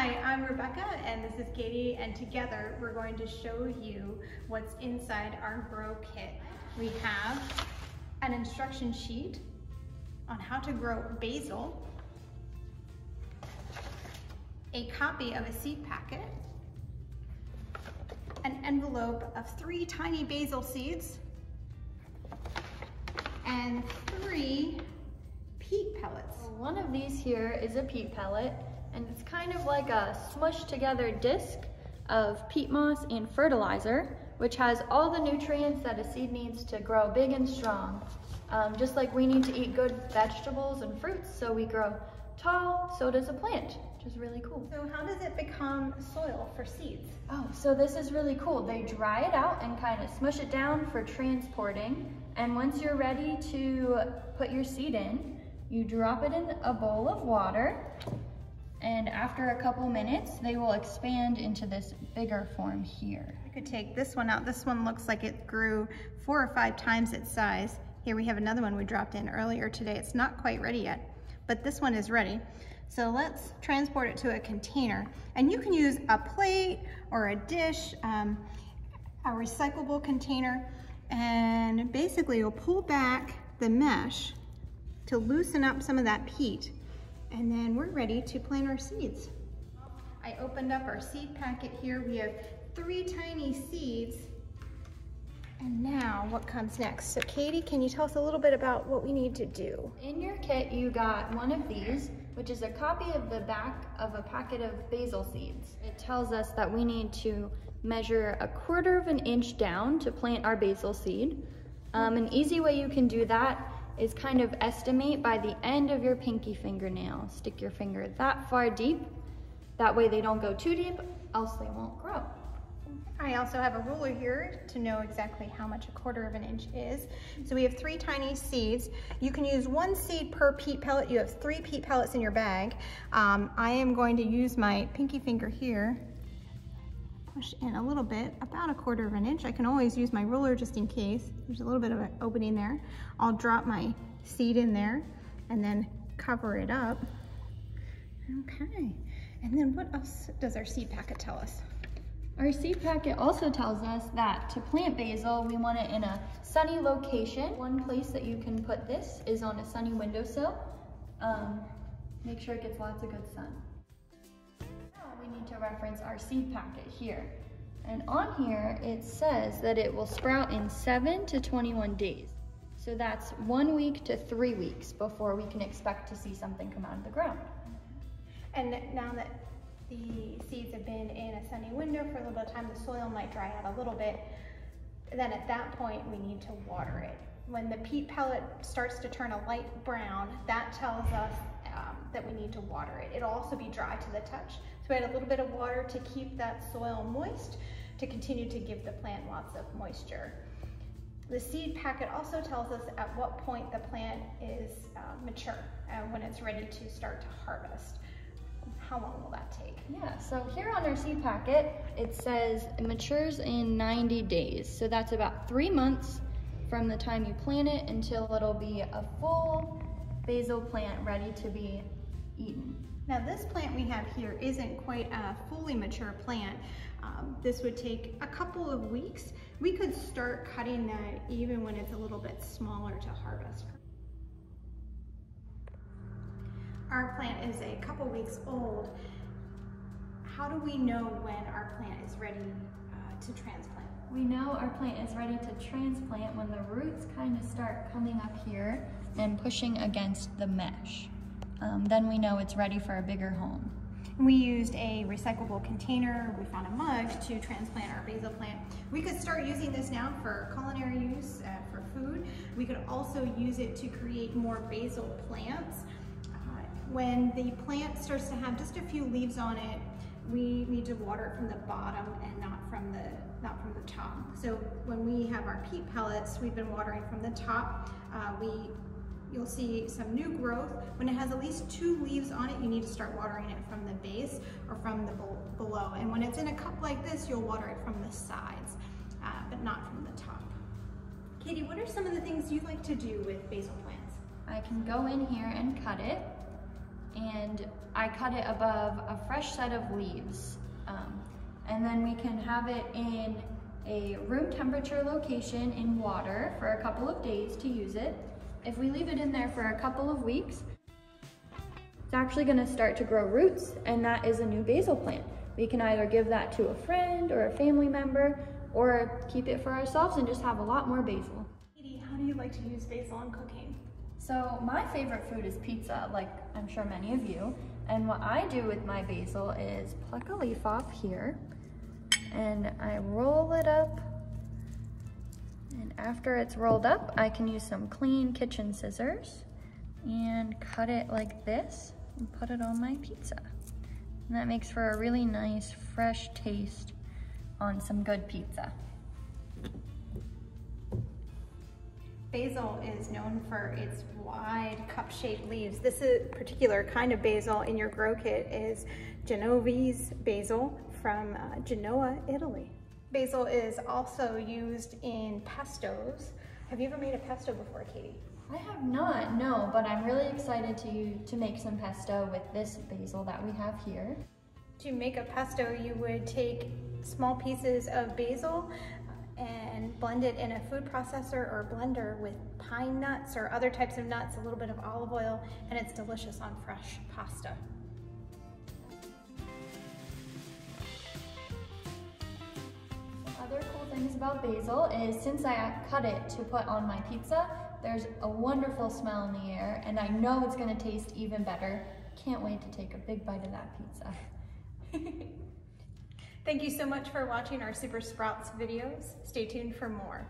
Hi, I'm Rebecca and this is Katie, and together we're going to show you what's inside our grow kit. We have an instruction sheet on how to grow basil, a copy of a seed packet, an envelope of 3 tiny basil seeds, and 3 peat pellets. One of these here is a peat pellet, and it's kind of like a smushed together disc of peat moss and fertilizer, which has all the nutrients that a seed needs to grow big and strong. Just like we need to eat good vegetables and fruits so we grow tall, so does a plant, which is really cool. So how does it become soil for seeds? Oh, so this is really cool. They dry it out and kind of smush it down for transporting. And once you're ready to put your seed in, you drop it in a bowl of water. And after a couple minutes, they will expand into this bigger form here. We could take this one out. This one looks like it grew 4 or 5 times its size. Here we have another one we dropped in earlier today. It's not quite ready yet, but this one is ready. So let's transport it to a container. And you can use a plate or a dish, a recyclable container, and basically you'll pull back the mesh to loosen up some of that peat. And then we're ready to plant our seeds. I opened up our seed packet here. We have 3 tiny seeds. And now what comes next? So Katie, can you tell us a little bit about what we need to do? In your kit, you got one of these, which is a copy of the back of a packet of basil seeds. It tells us that we need to measure 1/4 inch down to plant our basil seed. An easy way you can do that is kind of estimate by the end of your pinky fingernail. Stick your finger that far deep. That way they don't go too deep, else they won't grow. I also have a ruler here to know exactly how much 1/4 inch is. So we have 3 tiny seeds. You can use 1 seed per peat pellet. You have 3 peat pellets in your bag. I am going to use my pinky finger here, push in a little bit, about 1/4 inch. I can always use my ruler just in case. There's a little bit of an opening there. I'll drop my seed in there and then cover it up. Okay, and then what else does our seed packet tell us? Our seed packet also tells us that to plant basil, we want it in a sunny location. One place that you can put this is on a sunny windowsill. Make sure it gets lots of good sun. We need to reference our seed packet here. And on here, it says that it will sprout in 7 to 21 days. So that's 1 week to 3 weeks before we can expect to see something come out of the ground. And now that the seeds have been in a sunny window for a little bit of time, the soil might dry out a little bit. Then at that point, we need to water it. When the peat pellet starts to turn a light brown, that tells us that we need to water it. It'll also be dry to the touch. So we add a little bit of water to keep that soil moist, to continue to give the plant lots of moisture. The seed packet also tells us at what point the plant is mature, when it's ready to start to harvest. How long will that take? Yeah, so here on our seed packet, it says it matures in 90 days. So that's about 3 months from the time you plant it until it'll be a full basil plant ready to be eaten. Now this plant we have here isn't quite a fully mature plant. This would take a couple of weeks. We could start cutting that even when it's a little bit smaller to harvest. Our plant is a couple weeks old. How do we know when our plant is ready to transplant? We know our plant is ready to transplant when the roots kind of start coming up here and pushing against the mesh. Then we know it's ready for a bigger home. We used a recyclable container. We found a mug to transplant our basil plant. We could start using this now for culinary use, for food. We could also use it to create more basil plants. When the plant starts to have just a few leaves on it, we need to water it from the bottom and not from the top. So when we have our peat pellets, we've been watering from the top. You'll see some new growth. When it has at least 2 leaves on it, you need to start watering it from the base or from the below. And when it's in a cup like this, you'll water it from the sides, but not from the top. Katie, what are some of the things you like to do with basil plants? I can go in here and cut it. and I cut it above a fresh set of leaves. And then we can have it in a room temperature location in water for a couple of days to use it. If we leave it in there for a couple of weeks, it's actually gonna start to grow roots, and that is a new basil plant. We can either give that to a friend or a family member, or keep it for ourselves and just have a lot more basil. Katie, how do you like to use basil in cooking? So my favorite food is pizza, like I'm sure many of you. And what I do with my basil is pluck a leaf off here, and I roll it up. And after it's rolled up, I can use some clean kitchen scissors and cut it like this and put it on my pizza. And that makes for a really nice, fresh taste on some good pizza. Basil is known for its wide cup-shaped leaves. This particular kind of basil in your grow kit is Genovese basil from Genoa, Italy. Basil is also used in pestos. Have you ever made a pesto before, Katie? I have not, no, but I'm really excited to make some pesto with this basil that we have here. To make a pesto, you would take small pieces of basil and blend it in a food processor or blender with pine nuts or other types of nuts, a little bit of olive oil, and it's delicious on fresh pasta. Other cool things about basil is since I cut it to put on my pizza, there's a wonderful smell in the air, and I know it's gonna taste even better. Can't wait to take a big bite of that pizza. Thank you so much for watching our Super Sprouts videos. Stay tuned for more.